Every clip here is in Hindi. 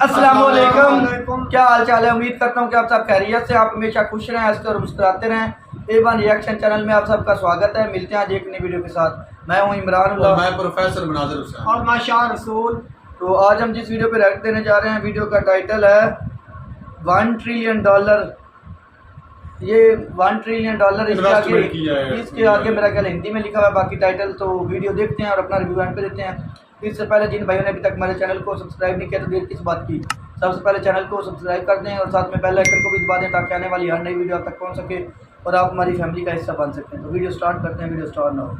अस्सलाम वालेकुम। क्या हाल चाल है? उम्मीद करता हूँ कि आप सब खैरियत से, आप हमेशा खुश रहें, हंसते और मुस्कुराते रहें। A1 रिएक्शन चैनल में आप सबका स्वागत है। मिलते हैं आज एक नई वीडियो के साथ। मैं हूँ इमरान और मैं प्रोफेसर मुनाज़िर हुसैन और मैं शाह रसूल। तो आज हम जिस वीडियो पे रिएक्ट देने जा रहे हैं, वीडियो का टाइटल है $1 ट्रिलियन। ये $1 ट्रिलियन इसके आगे मेरा ख्याल हिंदी में लिखा हुआ है, बाकी टाइटल तो वीडियो देखते हैं और अपना रिव्यू एंड पे देते हैं। इससे पहले जिन भाइयों ने अभी तक हमारे चैनल को सब्सक्राइब नहीं किया तो देर किस बात की, सबसे पहले चैनल को सब्सक्राइब कर दें और साथ में बेल आइकन को भी दबा दें ताकि आने वाली हर नई वीडियो आप तक पहुंच सके और आप हमारी फैमिली का हिस्सा बन सकते हैं। तो वीडियो स्टार्ट करते हैं। वीडियो स्टार्ट ना हो।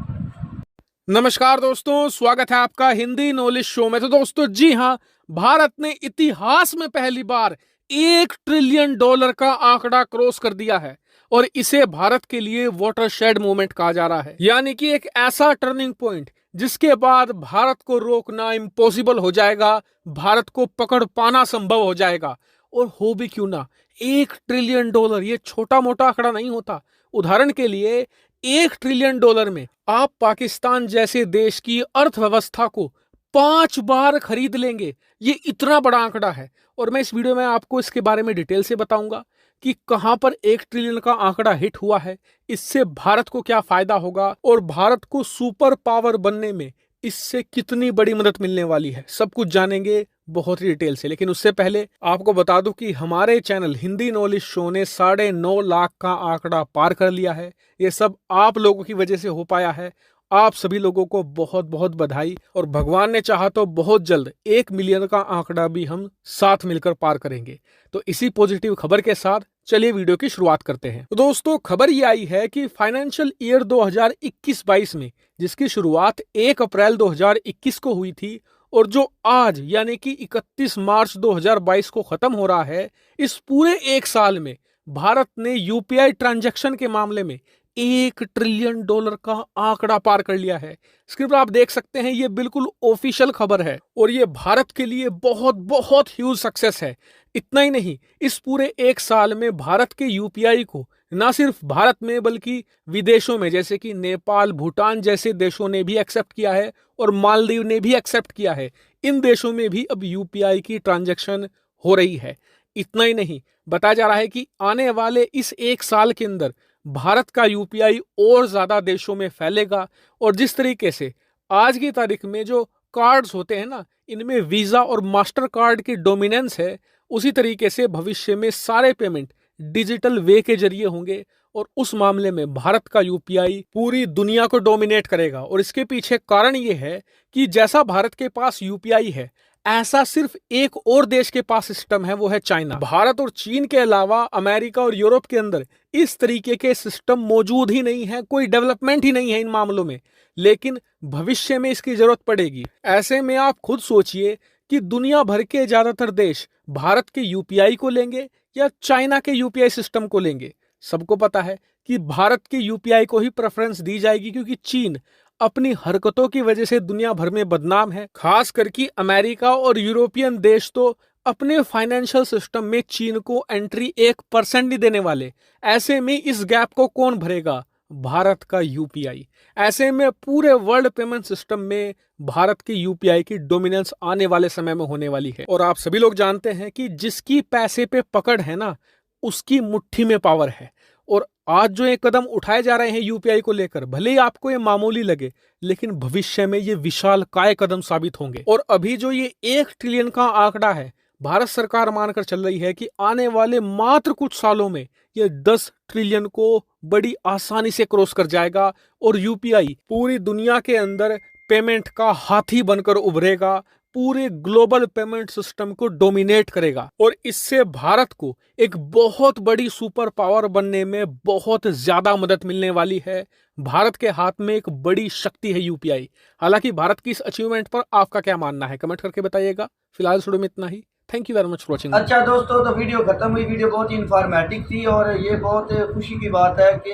नमस्कार दोस्तों, स्वागत है आपका हिंदी नॉलेज शो में। तो दोस्तों जी हाँ, भारत ने इतिहास में पहली बार $1 ट्रिलियन का आंकड़ा क्रॉस कर दिया है और इसे भारत के लिए वाटरशेड मूवमेंट कहा जा रहा है, यानी कि एक ऐसा टर्निंग पॉइंट जिसके बाद भारत को रोकना इम्पॉसिबल हो जाएगा, भारत को पकड़ पाना संभव हो जाएगा। और हो भी क्यों ना, $1 ट्रिलियन ये छोटा मोटा आंकड़ा नहीं होता। उदाहरण के लिए $1 ट्रिलियन में आप पाकिस्तान जैसे देश की अर्थव्यवस्था को 5 बार खरीद लेंगे। ये इतना बड़ा आंकड़ा है और मैं इस वीडियो में आपको इसके बारे में डिटेल से बताऊंगा कि कहां पर $1 ट्रिलियन का आंकड़ा हिट हुआ है, इससे भारत को क्या फायदा होगा और भारत को सुपर पावर बनने में इससे कितनी बड़ी मदद मिलने वाली है। सब कुछ जानेंगे बहुत ही डिटेल से। लेकिन उससे पहले आपको बता दूं कि हमारे चैनल हिंदी नॉलेज शो ने 9.5 लाख का आंकड़ा पार कर लिया है। ये सब आप लोगों की वजह से हो पाया है। आप सभी लोगों को बहुत बहुत बधाई, और भगवान ने चाहा तो बहुत जल्द 1 मिलियन का आंकड़ा भी हम साथ मिलकर पार करेंगे। तो इसी पॉजिटिव खबर के साथ चलिए वीडियो की शुरुआत करते हैं। तो दोस्तों, खबर ये आई है कि फाइनेंशियल ईयर 2021-22 में, जिसकी शुरुआत 1 अप्रैल 2021 को हुई थी और जो आज यानी कि 31 मार्च 2022 को खत्म हो रहा है, इस पूरे एक साल में भारत ने यूपीआई ट्रांजैक्शन के मामले में $1 ट्रिलियन का आंकड़ा पार कर लिया है। स्क्रीन पर आप देख सकते हैं, ये बिल्कुल ऑफिशियल खबर है और ये भारत के लिए बहुत बहुत ह्यूज सक्सेस है। इतना ही नहीं, इस पूरे एक साल में भारत के यूपीआई को न सिर्फ भारत में बल्कि विदेशों में जैसे कि नेपाल, भूटान जैसे देशों ने भी एक्सेप्ट किया है और मालदीव ने भी एक्सेप्ट किया है। इन देशों में भी अब यूपीआई की ट्रांजैक्शन हो रही है। इतना ही नहीं, बताया जा रहा है कि आने वाले इस एक साल के अंदर भारत का यूपीआई और ज्यादा देशों में फैलेगा। और जिस तरीके से आज की तारीख में जो कार्ड्स होते हैं ना, इनमें वीजा और मास्टर कार्ड की डोमिनेंस है, उसी तरीके से भविष्य में सारे पेमेंट डिजिटल वे के जरिए होंगे और उस मामले में भारत का यूपीआई पूरी दुनिया को डोमिनेट करेगा। और इसके पीछे कारण ये है कि जैसा भारत के पास यूपीआई है, ऐसा सिर्फ एक और देश के पास सिस्टम है, वो है चाइना। भारत और चीन के अलावा अमेरिका और यूरोप के अंदर इस तरीके के सिस्टम मौजूद ही नहीं है, कोई डेवलपमेंट ही नहीं है इन मामलों में। लेकिन भविष्य में इसकी जरूरत पड़ेगी। ऐसे में आप खुद सोचिए कि दुनिया भर के ज्यादातर देश भारत के यूपीआई को लेंगे या चाइना के यूपीआई सिस्टम को लेंगे। सबको पता है कि भारत के यूपीआई को ही प्रेफरेंस दी जाएगी, क्योंकि चीन अपनी हरकतों की वजह से दुनिया भर में बदनाम है। खास करके अमेरिका और यूरोपियन देश तो अपने फाइनेंशियल सिस्टम में चीन को एंट्री 1% नहीं देने वाले। ऐसे में इस गैप को कौन भरेगा? भारत का यूपीआई। ऐसे में पूरे वर्ल्ड पेमेंट सिस्टम में भारत की यूपीआई की डोमिनेंस आने वाले समय में होने वाली है। और आप सभी लोग जानते हैं कि जिसकी पैसे पे पकड़ है ना, उसकी मुट्ठी में पावर है। और आज जो ये कदम उठाए जा रहे हैं यूपीआई को लेकर, भले ही आपको ये मामूली लगे, लेकिन भविष्य में ये विशालकाय कदम साबित होंगे। और अभी जो ये $1 ट्रिलियन का आंकड़ा है, भारत सरकार मानकर चल रही है कि आने वाले मात्र कुछ सालों में ये 10 ट्रिलियन को बड़ी आसानी से क्रॉस कर जाएगा और यूपीआई पूरी दुनिया के अंदर पेमेंट का हाथी बनकर उभरेगा, पूरे ग्लोबल पेमेंट सिस्टम को डोमिनेट करेगा। और इससे भारत को एक बहुत बड़ी सुपर पावर बनने में बहुत ज्यादा मदद मिलने वाली है। भारत के हाथ में एक बड़ी शक्ति है यूपीआई। हालांकि भारत की इस अचीवमेंट पर आपका क्या मानना है, कमेंट करके बताइएगा। फिलहाल इस वीडियो में इतना ही। Thank you very much for watching. अच्छा दोस्तों, तो वीडियो खत्म हुई। वीडियो बहुत ही इंफॉर्मेटिव थी और ये बहुत खुशी की बात है कि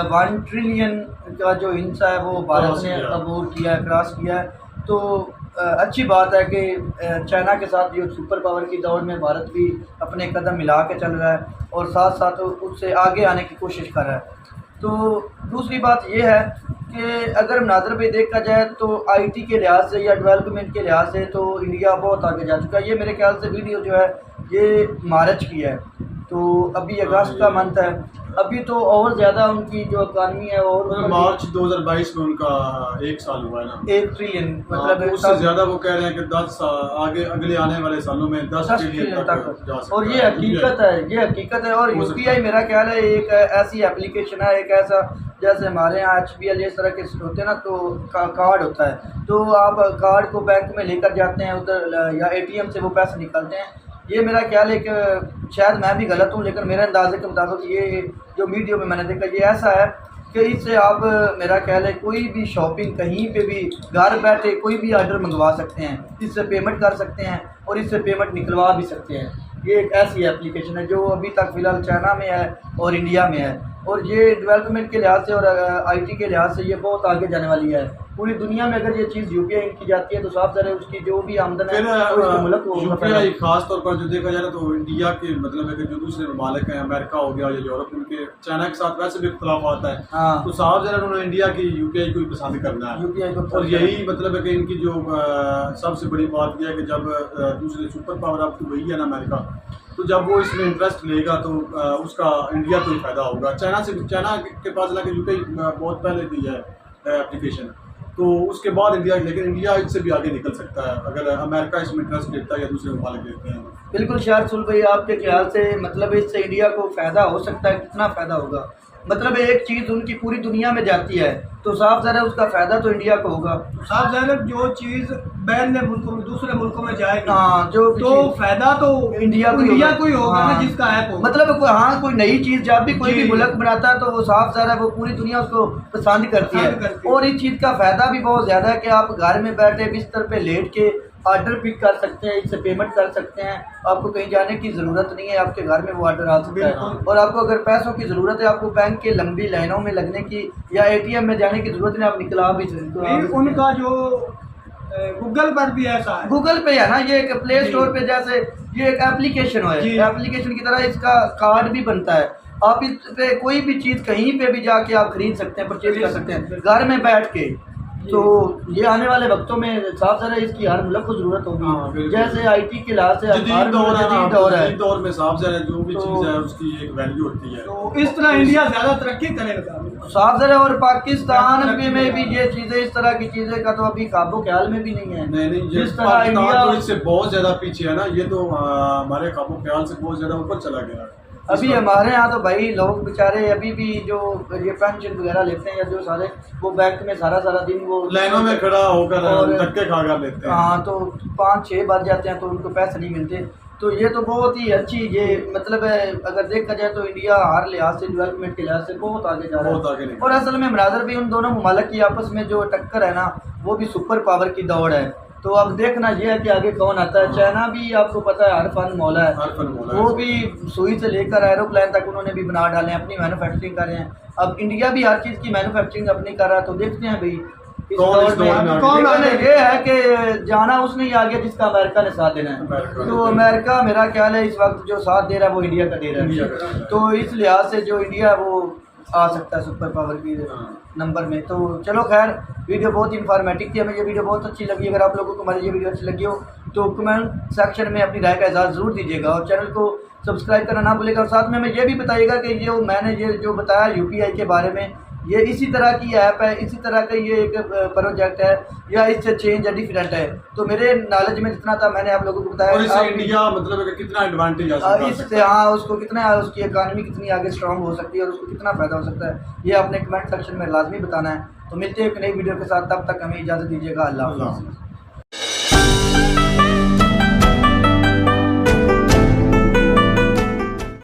1 ट्रिलियन का जो हिस्सा है वो भारत ने अबूर किया है, क्रॉस किया है। तो अच्छी बात है कि चाइना के साथ जो सुपर पावर की दौड़ में भारत भी अपने कदम मिला के चल रहा है और साथ साथ उससे आगे आने की कोशिश कर रहा है। तो दूसरी बात ये है कि अगर मनाज़र पे देखा जाए तो आईटी के लिहाज से या डेवलपमेंट के लिहाज से तो इंडिया बहुत आगे जा चुका है। ये मेरे ख्याल से वीडियो जो है ये मार्च की है, तो अभी अगस्त का मंथ है, अभी तो और ज़्यादा उनकी जो इकानमी है और मार्च 2022 में उनका 1 साल हुआ है ना, 1 ट्रिलियन मतलब उससे ज़्यादा वो कह रहे हैं कि 10 आगे अगले आने वाले सालों में 10 ट्रिलियन तक जा सकता और ये हकीकत है, ये हकीकत है। और यूपीआई मेरा ख्याल है एक ऐसी एप्लीकेशन है, एक ऐसा जैसे हमारे यहाँ HBL इस तरह के होते हैं ना, तो कार्ड होता है, तो आप कार्ड को बैंक में लेकर जाते हैं उधर या ATM से वो पैसे निकालते हैं। ये मेरा ख्याल है कि शायद मैं भी गलत हूँ, लेकिन मेरे अंदाजे के मुताबिक ये जो वीडियो में मैंने देखा ये ऐसा है कि इससे आप मेरा ख्याल है कोई भी शॉपिंग कहीं पे भी घर बैठे कोई भी ऑर्डर मंगवा सकते हैं, इससे पेमेंट कर सकते हैं और इससे पेमेंट निकलवा भी सकते हैं। ये एक ऐसी एप्लीकेशन है जो अभी तक फ़िलहाल चाइना में है और इंडिया में है, और ये डेवलपमेंट के लिहाज से और IT के लिहाज से ये बहुत आगे जाने वाली है। पूरी दुनिया में अगर ये चीज़ UPI की जाती है तो साफ ज़रा उसकी जो भी आमदन है UPI खास तौर पर जो देखा जाए तो इंडिया के मतलब है कि जो दूसरे ममालिक हैं, अमेरिका हो गया या यूरोप, उनके चाइना के साथ वैसे भी इख्तलाफ आता है। हाँ। तो साफ ज़रा उन्होंने इंडिया की UPI को ही पसंद करना है, UPI को, और यही मतलब है कि इनकी जो सबसे बड़ी बात यह है कि जब दूसरे सुपर पावर अब तो वही है ना अमेरिका, तो जब वो इसमें इंटरेस्ट लेगा तो उसका इंडिया को ही फायदा होगा। चाइना के पास हालांकि UPI बहुत पहले दी है एप्लीकेशन, तो उसके बाद इंडिया, लेकिन इंडिया इससे भी आगे निकल सकता है अगर अमेरिका इसमें इंटरेस्ट लेता है या दूसरे ममालिक लेते हैं। बिल्कुल शारसुल भाई, आपके ख्याल से मतलब इससे इंडिया को फ़ायदा हो सकता है, कितना फ़ायदा होगा? मतलब एक चीज़ उनकी पूरी दुनिया में जाती है तो साफ ज़रा उसका फ़ायदा तो इंडिया को होगा। साफ ज़रा जो चीज़ बैन मुल्कों में दूसरे मुल्कों में जाएगी, हाँ, जो तो फ़ायदा तो इंडिया को ही होगा ना, जिसका ऐप होगा। मतलब हाँ, कोई नई चीज़ जब भी कोई भी मुल्क बनाता है तो वो साफ ज़रा वो पूरी दुनिया उसको पसंद करती है। और इस चीज़ का फ़ायदा भी बहुत ज़्यादा है कि आप घर में बैठे बिस्तर पे लेट के ऑर्डर पिक कर सकते हैं, इससे पेमेंट कर सकते हैं, आपको कहीं जाने की ज़रूरत नहीं है, आपके घर में वो ऑर्डर आ सकता है। और आपको अगर पैसों की ज़रूरत है, आपको बैंक के लंबी लाइनों में लगने की या ATM में जाने की ज़रूरत नहीं, आप निकला भी उनका जो गूगल पर भी ऐसा है, गूगल पे है ना, ये एक प्ले स्टोर पे जैसे ये एक एप्लीकेशन है, एप्लीकेशन की तरह इसका कार्ड भी बनता है। आप इस पे कोई भी चीज़ कहीं पे भी जाके आप खरीद सकते हैं, परचेज कर सकते हैं घर में बैठ के। तो ये आने वाले वक्तों में साफ ज़रा इसकी हर मुल्क को ज़रूरत होगी, जैसे IT के लिहाज से जदीद दौर में साफ ज़रा जो भी चीज़ है उसकी एक वैल्यू होती है, तो इस तरह इंडिया ज़्यादा तरक्की करेगा साफ ज़रा। और पाकिस्तान में भी ये चीज़ें, इस तरह की चीज़ें का तो अभी काबू ख्याल में भी नहीं है। नहीं, जिस तरह इंडिया तो इससे बहुत ज़्यादा पीछे है ना, ये तो हमारे काबू ख्याल से बहुत ज़्यादा ऊपर चला गया है। अभी हमारे यहाँ तो भाई लोग बेचारे अभी भी जो ये पेंशन वगैरह लेते हैं या जो सारे वो बैंक में सारा दिन वो लाइनों में खड़ा होकर धक्के खा कर लेते हैं। हाँ, तो 5-6 बज जाते हैं तो उनको पैसे नहीं मिलते। तो ये तो बहुत ही अच्छी, ये मतलब है अगर देखा जाए तो इंडिया हर लिहाज से डेवलपमेंट के लिहाज से बहुत आगे जा रहा है। और असल में मनाज़र भी उन दोनों ममालिक की आपस में जो टक्कर है ना, वो भी सुपर पावर की दौड़ है। तो अब देखना ये है कि आगे कौन आता है। चाइना भी आपको पता है हर फन मौला है, वो भी सुई से लेकर एरोप्लेन तक उन्होंने भी बना डाले, अपनी मैन्युफैक्चरिंग कर रहे हैं। अब इंडिया भी हर चीज़ की मैन्युफैक्चरिंग अपनी कर रहा है, तो देखते हैं भाई कौन ये है कि जाना उसने ही आगे जिसका अमेरिका ने साथ देना है। तो अमेरिका मेरा ख्याल है इस वक्त जो साथ दे रहा है वो इंडिया का दे रहा है, तो इस लिहाज से जो इंडिया है वो आ सकता है सुपर पावर की नंबर में। तो चलो खैर, वीडियो बहुत इन्फॉर्मेटिव थी, हमें ये वीडियो बहुत अच्छी लगी। अगर आप लोगों को हमारी ये वीडियो अच्छी लगी हो तो कमेंट सेक्शन में अपनी राय का इज़हार ज़रूर दीजिएगा और चैनल को सब्सक्राइब करना ना भूलिएगा। और साथ में हमें ये भी बताइएगा कि ये मैंने ये जो बताया UPI के बारे में, ये इसी तरह की ऐप है, इसी तरह का ये एक प्रोजेक्ट है या इससे चेंज है, डिफरेंट है। तो मेरे नॉलेज में जितना था मैंने आप लोगों को बताया। और इससे इंडिया मतलब कितना एडवांटेज आ सकता है, इससे हाँ उसको कितना, उसकी इकानमी कितनी आगे स्ट्रांग हो सकती है और उसको कितना फ़ायदा हो सकता है, ये आपने कमेंट सेक्शन में लाजमी बताना है। तो मिलते हैं एक नई वीडियो के साथ, तब तक हमें इजाज़त दीजिएगा। अल्लाह हाफ़िज़।